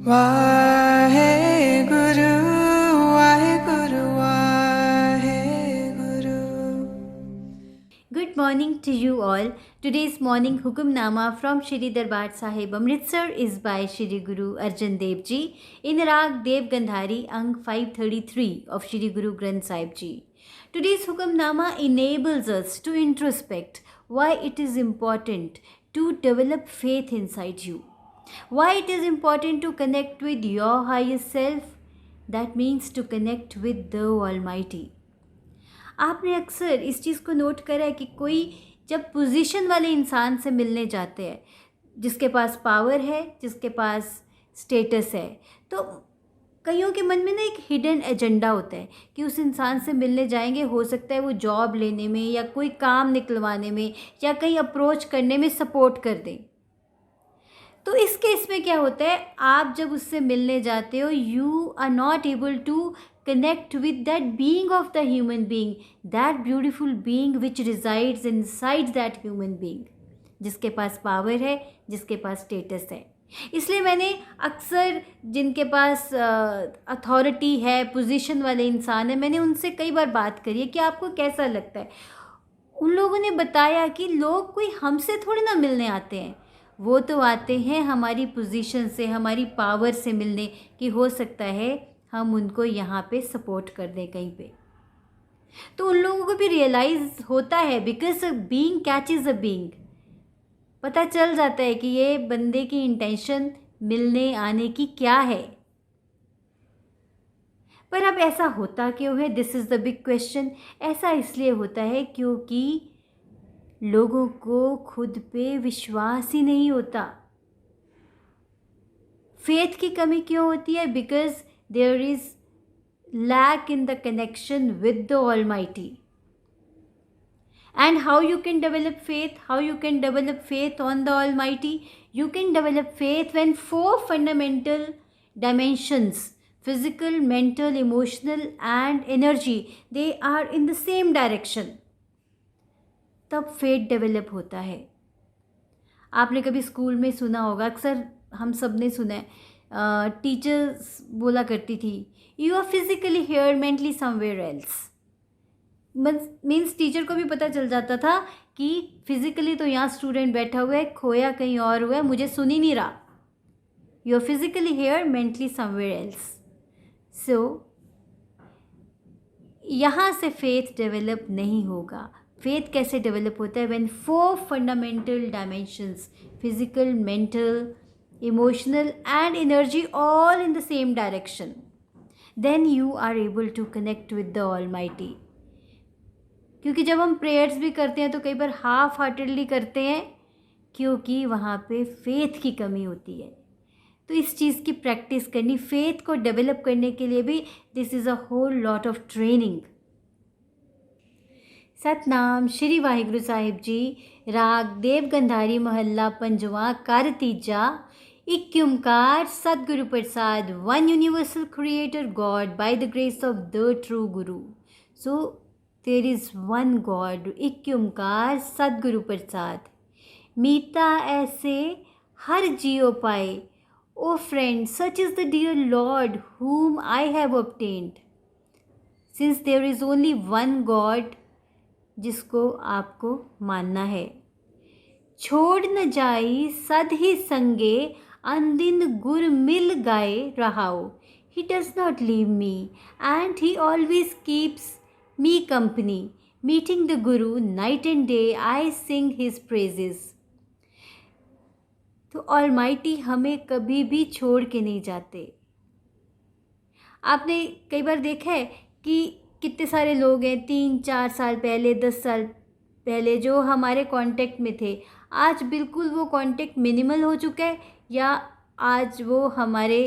Waheguru Waheguru Waheguru. Good morning to you all. Today's morning Hukamnama from Shri Darbar Sahib Amritsar is by Shri Guru Arjan Dev Ji in Rag Dev Gandhari Ang 533 of Shri Guru Granth Sahib Ji. Today's Hukamnama enables us to introspect why it is important to develop faith inside you. Why it is important to connect with your highest self. That means to connect with the Almighty. आपने अक्सर इस चीज़ को note करा है कि कोई जब position वाले इंसान से मिलने जाते हैं, जिसके पास पावर है, जिसके पास स्टेटस है, तो कईयों के मन में ना एक हिडन एजेंडा होता है कि उस इंसान से मिलने जाएंगे, हो सकता है वो जॉब लेने में या कोई काम निकलवाने में या कहीं अप्रोच करने में सपोर्ट कर दें. तो इस केस में क्या होता है, आप जब उससे मिलने जाते हो, you are not able to connect with that being of the human being, that beautiful being which resides inside that human being, जिसके पास पावर है, जिसके पास स्टेटस है. इसलिए मैंने अक्सर जिनके पास अथॉरिटी है, पोजीशन वाले इंसान है, मैंने उनसे कई बार बात करी है कि आपको कैसा लगता है. उन लोगों ने बताया कि लोग कोई हमसे थोड़ी ना मिलने आते हैं, वो तो आते हैं हमारी पोजीशन से, हमारी पावर से मिलने, कि हो सकता है हम उनको यहाँ पे सपोर्ट कर दें कहीं पे. तो उन लोगों को भी रियलाइज़ होता है, because a being catches a being. पता चल जाता है कि ये बंदे की इंटेंशन मिलने आने की क्या है. पर अब ऐसा होता क्यों है? This is the big question. ऐसा इसलिए होता है क्योंकि लोगों को खुद पे विश्वास ही नहीं होता. फेथ की कमी क्यों होती है? Because there is lack in the connection with the Almighty. And how you can develop faith? How you can develop faith on the Almighty? You can develop faith when 4 fundamental dimensions, physical, mental, emotional and energy, they are in the same direction. तब faith develop होता है. आपने कभी school में सुना होगा, अक्सर हम सब ने सुना है, टीचर्स बोला करती थी, you are physically here mentally somewhere else. Means teacher को भी पता चल जाता था कि फिजिकली तो यहाँ स्टूडेंट बैठा हुआ है, खोया कहीं और हुआ है, मुझे सुन ही नहीं रहा. You are physically here mentally somewhere else. So यहाँ से फेथ डेवलप नहीं होगा. फेथ कैसे डेवलप होता है? When 4 fundamental dimensions, physical, mental, emotional and energy all in the same direction, then you are able to connect with the Almighty. क्योंकि जब हम प्रेयर्स भी करते हैं तो कई बार हाफ हार्टेडली करते हैं, क्योंकि वहाँ पे फेथ की कमी होती है. तो इस चीज़ की प्रैक्टिस करनी, फेथ को डेवलप करने के लिए भी this is a whole lot of training. Satnam Shri Waheguru Sahib ji. Raag Dev Gandhari Mohalla पंजवा car तीजा. एक ओंकार सदगुरु प्रसाद, one universal creator God by the grace of the true guru. So there is one God, Ek Onkar सदगुरु प्रसाद. मीता ऐसे हर जियो पाए, O friend such is the dear lord whom I have obtained. Since there is only one God जिसको आपको मानना है. छोड़ न जाई सद ही संगे, अनदिन गुर मिल गाए रहाओ. He does not leave me and he always keeps me company. Meeting the guru night and day I sing his praises. तो ऑलमाइटी हमें कभी भी छोड़ के नहीं जाते. आपने कई बार देखा है कि कितने सारे लोग हैं 3-4 साल पहले, 10 साल पहले जो हमारे कांटेक्ट में थे, आज बिल्कुल वो कांटेक्ट मिनिमल हो चुका है या आज वो हमारे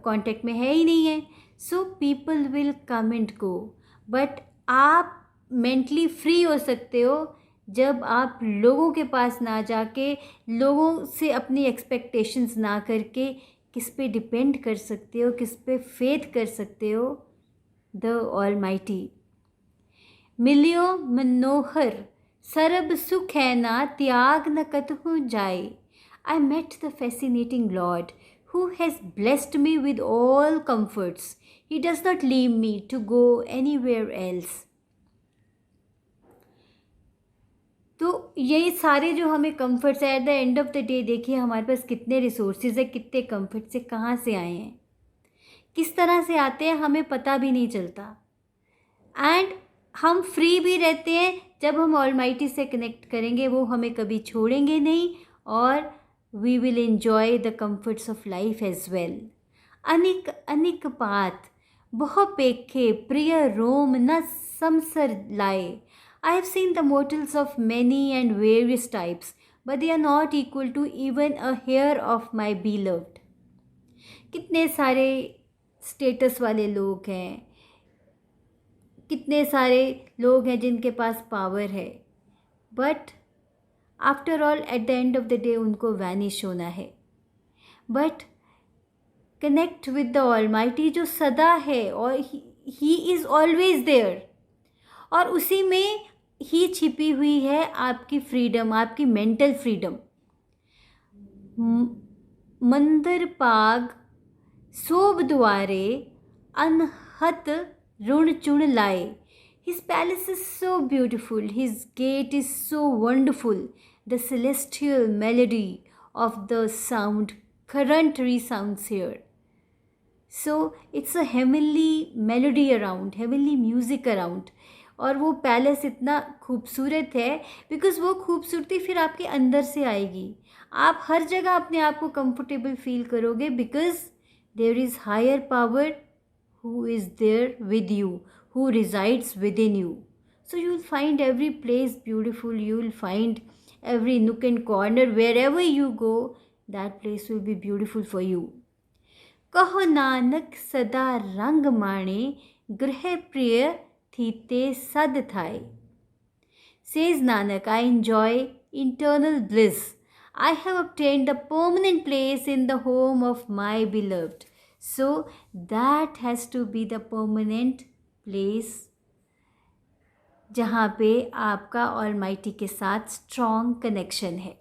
कांटेक्ट में है ही नहीं है. So people will come and go, but आप मेंटली फ्री हो सकते हो जब आप लोगों के पास ना जाके, लोगों से अपनी एक्सपेक्टेशंस ना करके, किस पे डिपेंड कर सकते हो, किस पे फेथ कर सकते हो? The almighty. मिलियो मनोहर सरब सुख है ना, त्याग न कतहु जाए. I met the fascinating Lord who has blessed me with all comforts. He does not leave me to go anywhere else. तो ये सारे जो हमें कंफर्ट्स है, at the end of the day देखिए हमारे पास कितने रिसोर्सेज है, कितने कंफर्ट से कहाँ से आए हैं, किस तरह से आते हैं हमें पता भी नहीं चलता। एंड हम फ्री भी रहते हैं जब हम ऑलमाइटी से कनेक्ट करेंगे, वो हमें कभी छोड़ेंगे नहीं, और we will enjoy the comforts of life as well. अनिक अनिक पात बहु पेखे प्रिय रोम न समसर लाए। I have seen the mortals of many and various types, but they are not equal to even a hair of my beloved. कितने सारे status वाले लोग हैं, कितने सारे लोग हैं जिनके पास पावर है, but after all at the end of the day उनको वैनिश होना है। But connect with the almighty जो सदा है, और ही इज़ ऑलवेज देयर, और उसी में ही छिपी हुई है आपकी फ्रीडम, आपकी मेंटल फ्रीडम। मंदिर पाग सोब द्वारे अनहत ऋण चुण लाए। His palace is so beautiful, his gate is so wonderful, the celestial melody of the sound current resounds here. So it's a heavenly melody around, heavenly music around. और वो palace इतना खूबसूरत है बिकॉज़ वो खूबसूरती फिर आपके अंदर से आएगी। आप हर जगह अपने आप को कंफर्टेबल फील करोगे because there is higher power who is there with you, who resides within you. So you will find every place beautiful, you will find every nook and corner, wherever you go, that place will be beautiful for you. कहो नानक सदा रंग माणे, गृह प्रिय थीते सद थाए। Says Nanak, I enjoy eternal bliss. I have obtained the permanent place in the home of my beloved. So that has to be the permanent place जहाँ पे आपका ऑलमाइटी के साथ स्ट्रॉन्ग कनेक्शन है,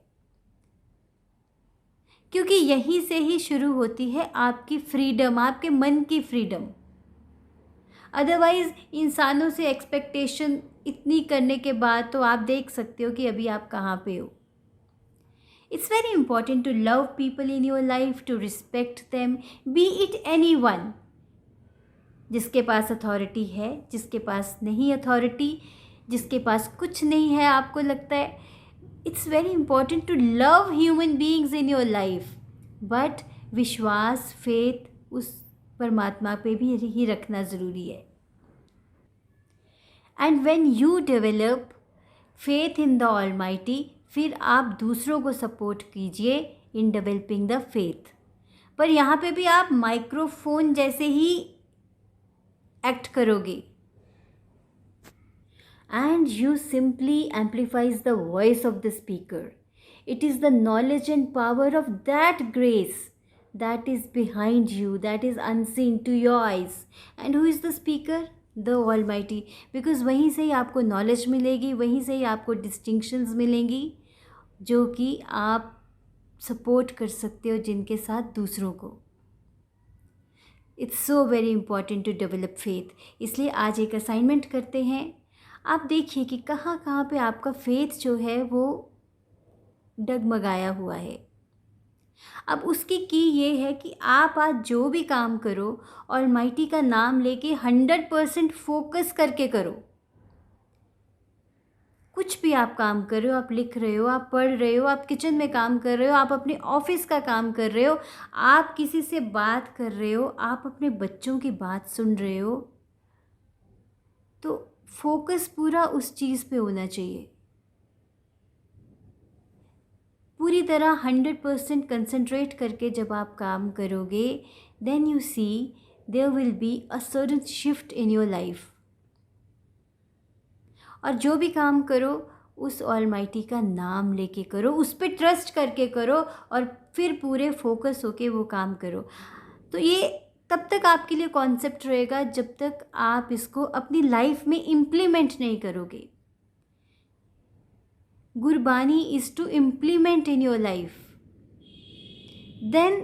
क्योंकि यहीं से ही शुरू होती है आपकी फ्रीडम, आपके मन की फ्रीडम। अदरवाइज़ इंसानों से एक्सपेक्टेशन इतनी करने के बाद तो आप देख सकते हो कि अभी आप कहाँ पे हो। It's very important to love people in your life, to respect them, be it anyone. जिसके पास अथॉरिटी है, जिसके पास नहीं अथॉरिटी, जिसके पास कुछ नहीं है, आपको लगता है, it's very important to love human beings in your life. But विश्वास, फेथ उस परमात्मा पे भी ही रखना ज़रूरी है। And when you develop faith in the almighty, फिर आप दूसरों को सपोर्ट कीजिए इन डेवलपिंग द फेथ। पर यहाँ पे भी आप माइक्रोफोन जैसे ही एक्ट करोगे, and you simply amplifies the voice of the speaker. It is the knowledge and power of that grace that is behind you, that is unseen to your eyes. And who is the speaker? The Almighty. Because वहीं से ही आपको knowledge मिलेगी, वहीं से ही आपको distinctions मिलेंगी जो कि आप सपोर्ट कर सकते हो जिनके साथ दूसरों को। It's so very important to develop faith. इसलिए आज एक असाइनमेंट करते हैं। आप देखिए कि कहाँ कहाँ पे आपका फेथ जो है वो डगमगाया हुआ है। अब उसकी की ये है कि आप आज जो भी काम करो ऑलमाइटी का नाम लेके 100% फोकस करके करो। कुछ भी आप काम कर रहे हो, आप लिख रहे हो, आप पढ़ रहे हो, आप किचन में काम कर रहे हो, आप अपने ऑफिस का काम कर रहे हो, आप किसी से बात कर रहे हो, आप अपने बच्चों की बात सुन रहे हो, तो फोकस पूरा उस चीज़ पे होना चाहिए। पूरी तरह 100% कंसंट्रेट करके जब आप काम करोगे, then you see there will be a sudden shift in your life. और जो भी काम करो उस ऑलमाइटी का नाम लेके करो, उस पर ट्रस्ट करके करो और फिर पूरे फोकस होके वो काम करो। तो ये तब तक आपके लिए कॉन्सेप्ट रहेगा जब तक आप इसको अपनी लाइफ में इम्प्लीमेंट नहीं करोगे। Gurbani is to implement in your life, then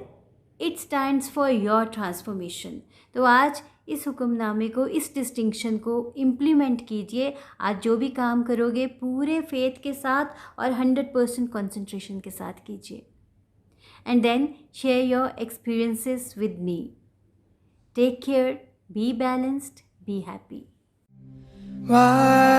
it stands for your transformation. तो आज इस हुक्मनामे को, इस डिस्टिंक्शन को इम्प्लीमेंट कीजिए। आज जो भी काम करोगे पूरे फेथ के साथ और 100% कंसंट्रेशन के साथ कीजिए। And then share your experiences with me. Take care, be balanced, be happy. Why